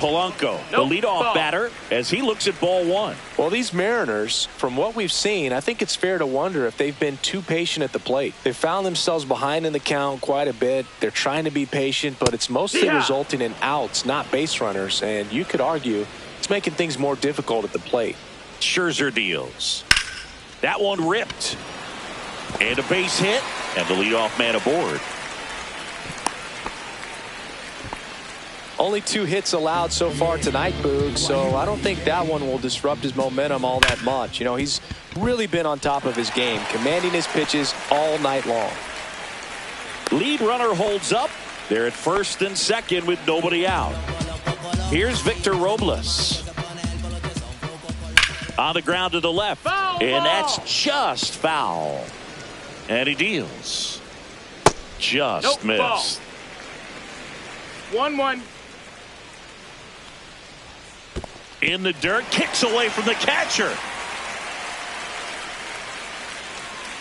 Polanco, the leadoff batter, as he looks at ball one. Well, these Mariners, from what we've seen, I think it's fair to wonder if they've been too patient at the plate. They found themselves behind in the count quite a bit. They're trying to be patient, but it's mostly resulting in outs, not base runners. And you could argue it's making things more difficult at the plate. Scherzer deals. That one ripped. And a base hit, and the leadoff man aboard. Only 2 hits allowed so far tonight, Boog, so I don't think that one will disrupt his momentum all that much. You know, he's really been on top of his game, commanding his pitches all night long. Lead runner holds up. They're at first and second with nobody out. Here's Victor Robles. On the ground to the left, and that's just foul. And he deals. Just missed. 1-1. In the dirt, kicks away from the catcher.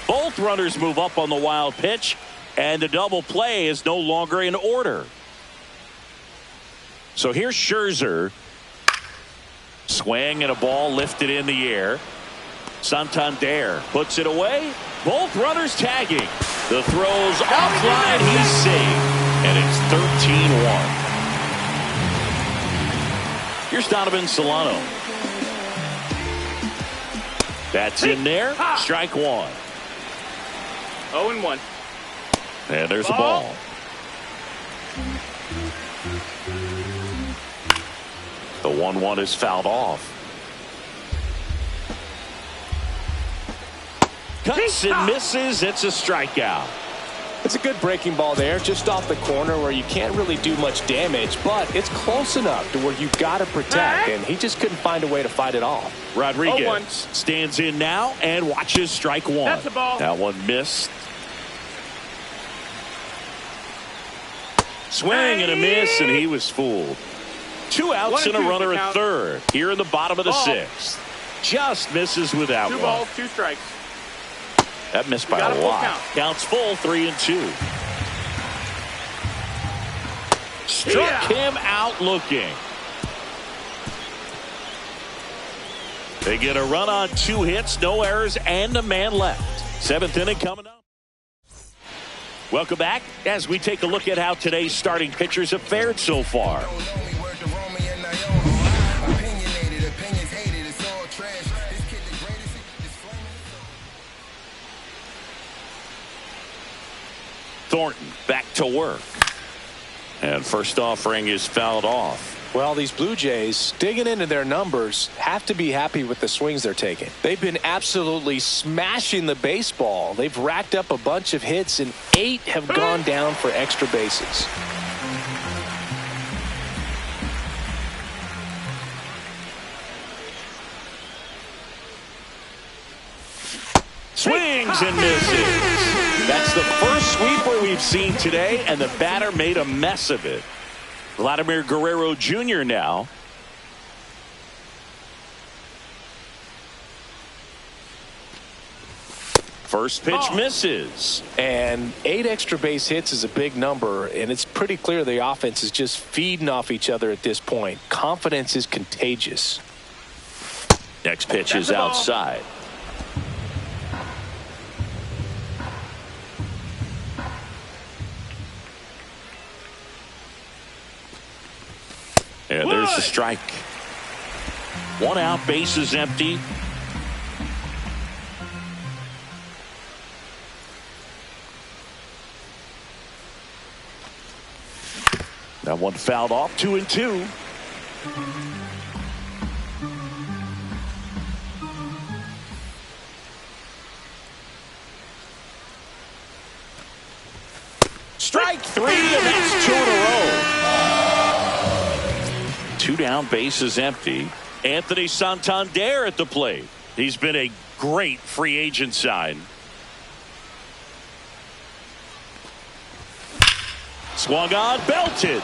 Both runners move up on the wild pitch, and the double play is no longer in order. So here's Scherzer. Swing and a ball lifted in the air. Santander puts it away. Both runners tagging. The throw's offline. He's safe. And it's 13-1. Here's Donovan Solano. That's in there. Strike one. 0-1. And there's the ball. The 1-1 is fouled off. Cuts and misses. It's a strikeout. It's a good breaking ball there, just off the corner where you can't really do much damage, but it's close enough to where you've got to protect, and he just couldn't find a way to fight it off. Rodriguez stands in now and watches strike one. That's a ball. That one missed. Swing and a miss, and he was fooled. 2 outs and a runner at third. Here in the bottom of the 6th. Just misses with that 2 one. 2 balls, 2 strikes. That missed by a lot. Counts full, 3-2. Struck him out looking. They get a run on 2 hits, no errors, and a man left. 7th inning coming up. Welcome back as we take a look at how today's starting pitchers have fared so far. Thornton back to work. And first offering is fouled off. Well, these Blue Jays, digging into their numbers, have to be happy with the swings they're taking. They've been absolutely smashing the baseball. They've racked up a bunch of hits, and 8 have gone down for extra bases. Swings and misses. That's the first sweeper we've seen today, and the batter made a mess of it. Vladimir Guerrero Jr. now. First pitch misses. And 8 extra base hits is a big number, and it's pretty clear the offense is just feeding off each other at this point. Confidence is contagious. Next pitch is outside. And there's the strike. 1 out, base is empty. That one fouled off. 2-2. Strike 3, and that's 2 in a row. 2 down, base is empty. Anthony Santander at the plate. He's been a great free agent sign. Swung on, belted.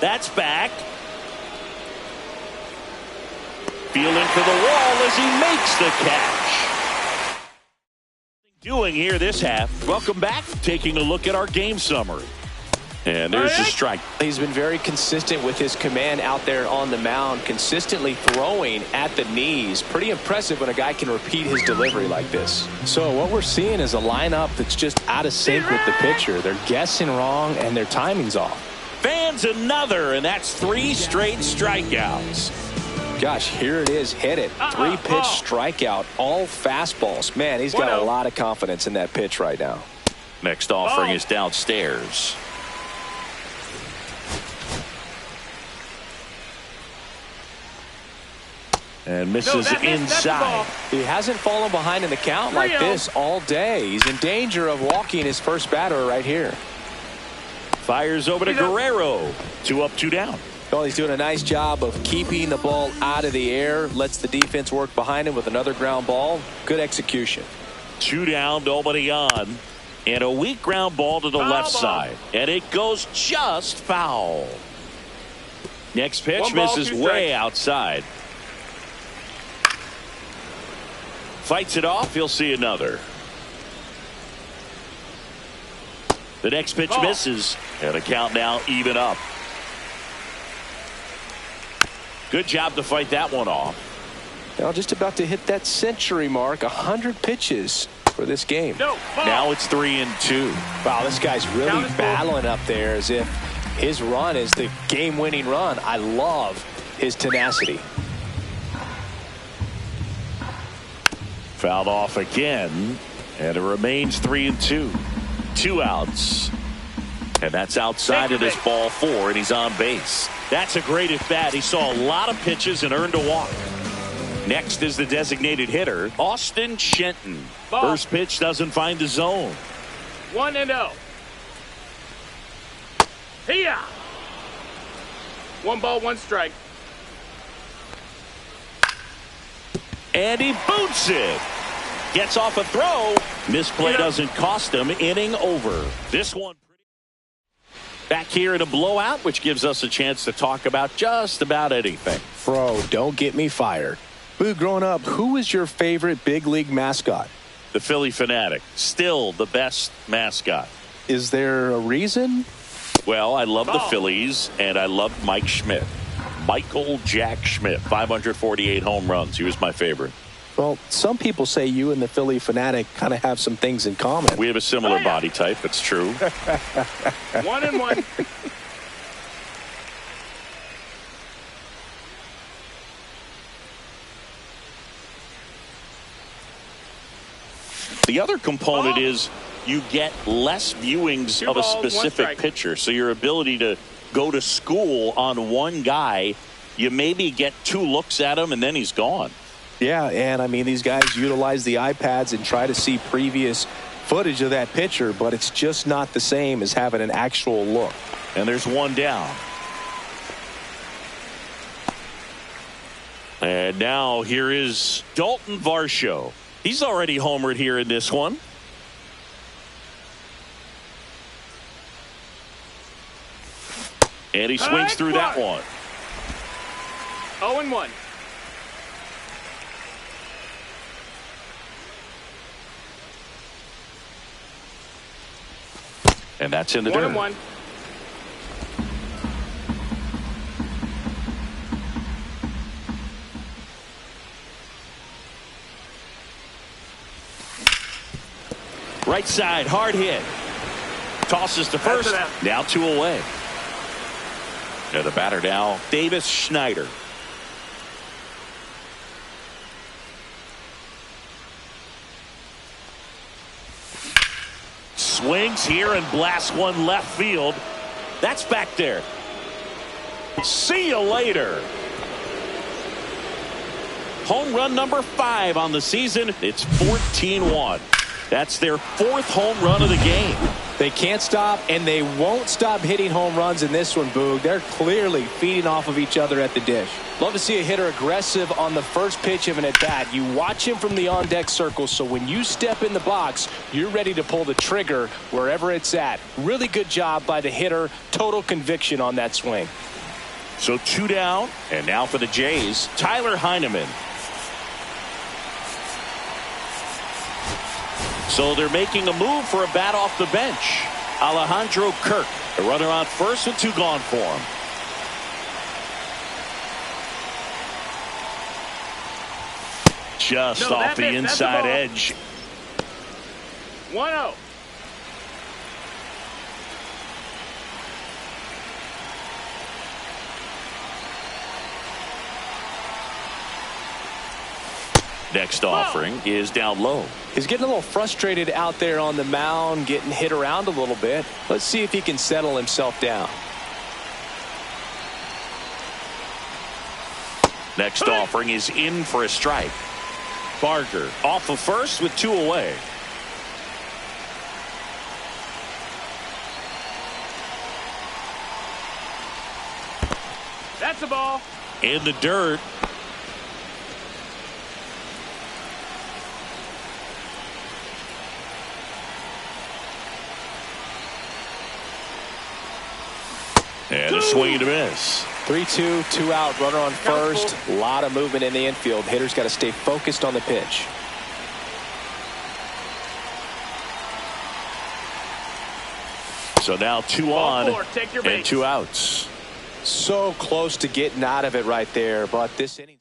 That's back. Feeling for the wall as he makes the catch. Doing here this half. Welcome back. Taking a look at our game summary. And there's a strike. He's been very consistent with his command out there on the mound, consistently throwing at the knees. Pretty impressive when a guy can repeat his delivery like this. So what we're seeing is a lineup that's just out of sync with the pitcher. They're guessing wrong and their timing's off. Fans another, and that's 3 straight strikeouts. Gosh, here it is. Hit it. 3-pitch strikeout. All fastballs. Man, he's got a lot of confidence in that pitch right now. Next offering is downstairs. And misses inside. He hasn't fallen behind in the count like this all day. He's in danger of walking his first batter right here. Fires over to Guerrero. 2 up, 2 down. Well, he's doing a nice job of keeping the ball out of the air. Lets the defense work behind him with another ground ball. Good execution. 2 down, nobody on. And a weak ground ball to the left side. And it goes just foul. Next pitch misses way outside. Fights it off. He'll see another. The next pitch misses. And the count now even up. Good job to fight that one off. Now just about to hit that century mark. 100 pitches for this game. Now it's 3-2. Wow, this guy's really battling up there as if his run is the game-winning run. I love his tenacity. Fouled off again, and it remains 3-2. 2 outs. And that's outside of this ball 4, and he's on base. That's a great at bat. He saw a lot of pitches and earned a walk. Next is the designated hitter, Austin Shenton. First pitch doesn't find the zone. 1-0. Here. 1 ball, 1 strike. And he boots it. Gets off a throw. Misplay doesn't cost him. Inning over. This one back here in a blowout, which gives us a chance to talk about just about anything. Bro, don't get me fired. Boo, growing up, who was your favorite big league mascot? The Philly Fanatic. Still the best mascot. Is there a reason? Well, I love the Phillies, and I love Mike Schmidt. Michael Jack Schmidt, 548 home runs. He was my favorite. Well, some people say you and the Philly Fanatic kind of have some things in common. We have a similar body type. It's true. 1-1. The other component is you get less viewings of a specific pitcher. So your ability to go to school on one guy, you maybe get 2 looks at him and then he's gone. Yeah, and I mean, these guys utilize the iPads and try to see previous footage of that pitcher, but it's just not the same as having an actual look. And there's 1 down. And now here is Dalton Varsho. He's already homered here in this one. And he swings through that one. 0-1. And that's in the dirt. 1-1. Right side, hard hit. Tosses to first. Now 2 away. And the batter now, Davis Schneider. Swings here and blasts one left field. That's back there. See you later. Home run number 5 on the season. It's 14-1. That's their 4th home run of the game. They can't stop, and they won't stop hitting home runs in this one, Boog. They're clearly feeding off of each other at the dish. Love to see a hitter aggressive on the first pitch of an at-bat. You watch him from the on-deck circle, so when you step in the box, you're ready to pull the trigger wherever it's at. Really good job by the hitter. Total conviction on that swing. So 2 down, and now for the Jays, Tyler Heineman. So they're making a move for a bat off the bench. Alejandro Kirk A runner on first with 2 gone for him. Just off the inside edge. 1-0. Next offering is down low. He's getting a little frustrated out there on the mound, getting hit around a little bit. Let's see if he can settle himself down. Next offering is in for a strike. Barker off of first with 2 away. That's a ball. In the dirt. And a swing and a miss. 3-2, 2 out, runner on first. A lot of movement in the infield. Hitter's got to stay focused on the pitch. So now 2 on and 2 outs. So close to getting out of it right there, but this inning.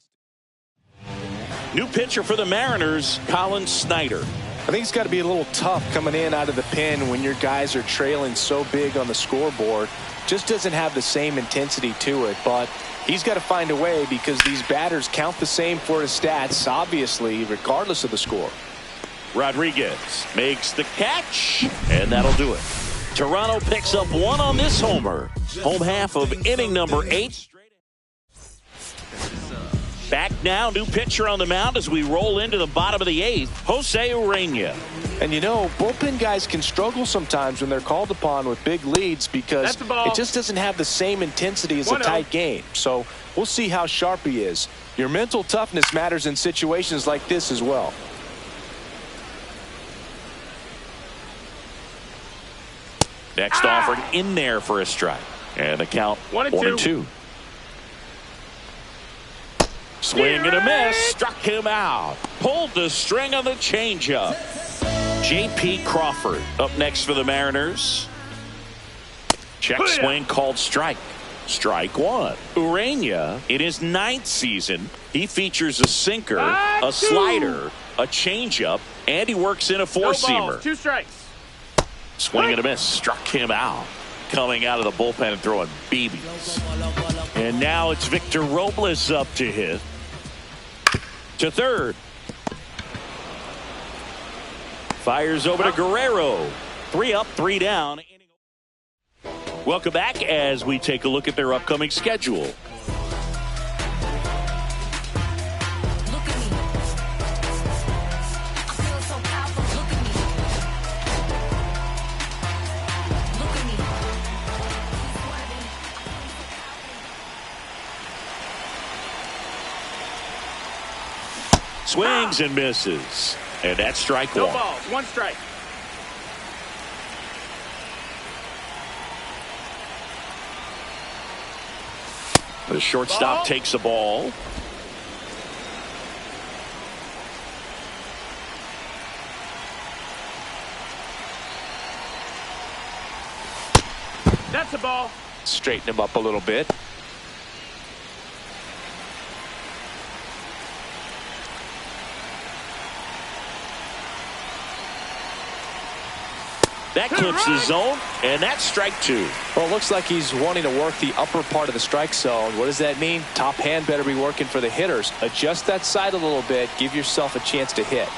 New pitcher for the Mariners, Colin Snyder. I think it's got to be a little tough coming in out of the pen when your guys are trailing so big on the scoreboard. Just doesn't have the same intensity to it, but he's got to find a way because these batters count the same for his stats, obviously, regardless of the score. Rodriguez makes the catch, and that'll do it. Toronto picks up 1 on this homer. Home half of inning number 8. Back now, new pitcher on the mound as we roll into the bottom of the 8th, Jose Urena. And you know, bullpen guys can struggle sometimes when they're called upon with big leads because it just doesn't have the same intensity as a tight game. So we'll see how sharp he is. Your mental toughness matters in situations like this as well. Next offering in there for a strike. And the count 1-2. Swing and a miss. Struck him out. Pulled the string on the changeup. J.P. Crawford up next for the Mariners. Check swing called strike. Strike 1. Urena, in his 9th season, he features a sinker, a slider, a changeup, and he works in a 4-seamer. 2 strikes. Swing and a miss. Struck him out. Coming out of the bullpen and throwing BBs. And now it's Victor Robles up to hit. To third. Fires over to Guerrero. 3 up, 3 down. Welcome back as we take a look at their upcoming schedule. Swings and misses. And that's strike 1. No balls, 1 strike. The shortstop takes the ball. That's a ball. Straighten him up a little bit. That clips the zone, and that's strike 2. Well, it looks like he's wanting to work the upper part of the strike zone. What does that mean? Top hand better be working for the hitters. Adjust that side a little bit. Give yourself a chance to hit.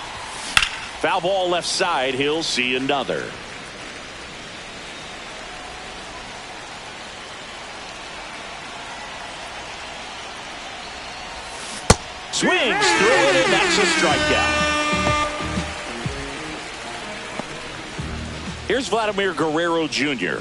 Foul ball left side. He'll see another. Swings through it, and that's a strikeout. Here's Vladimir Guerrero Jr.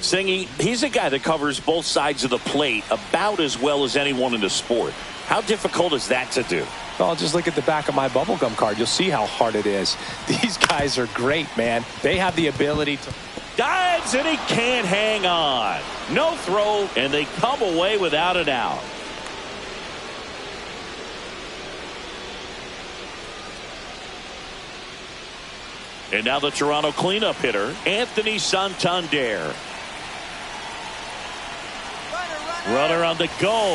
Singing, he's a guy that covers both sides of the plate about as well as anyone in the sport. How difficult is that to do? Well, just look at the back of my bubblegum card. You'll see how hard it is. These guys are great, man. They have the ability to... Dives, and he can't hang on. No throw, and they come away without an out. And now the Toronto cleanup hitter, Anthony Santander. Runner on the go.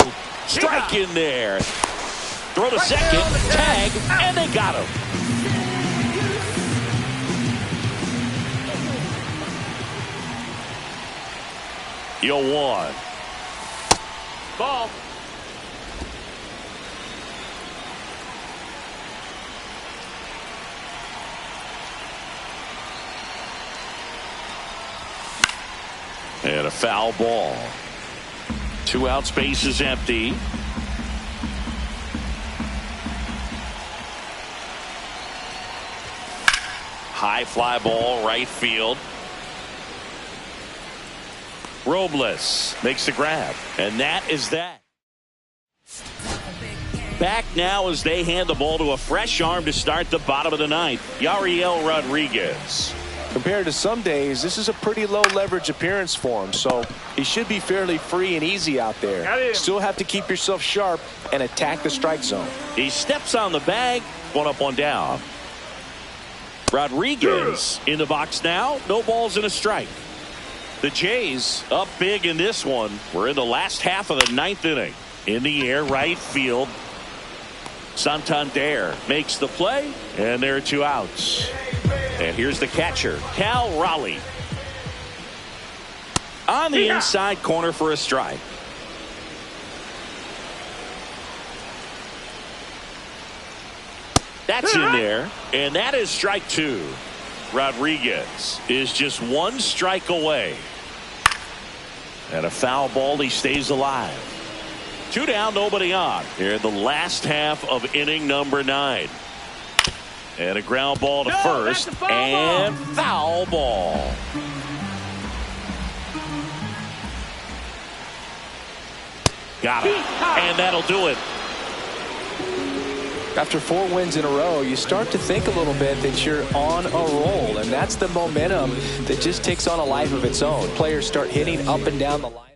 Strike in there. Throw to second. Tag. And they got him. You'll one. Ball. And a foul ball. 2 out, space is empty. High fly ball, right field. Robles makes the grab, and that is that. Back now as they hand the ball to a fresh arm to start the bottom of the ninth, Yariel Rodriguez. Compared to some days, this is a pretty low leverage appearance for him, so he should be fairly free and easy out there. Still have to keep yourself sharp and attack the strike zone. He steps on the bag, 1 up, 1 down. Rodriguez in the box now, no balls and a strike. The Jays up big in this one. We're in the last half of the 9th inning. In the air, right field. Santander makes the play, and there are 2 outs. And here's the catcher, Cal Raleigh. On the inside corner for a strike. That's in there, and that is strike 2. Rodriguez is just 1 strike away. And a foul ball, he stays alive. 2 down, nobody on. Here in the last half of inning number 9. And a ground ball to first, and foul ball. Got it, and that'll do it. After 4 wins in a row, you start to think a little bit that you're on a roll, and that's the momentum that just takes on a life of its own. Players start hitting up and down the line.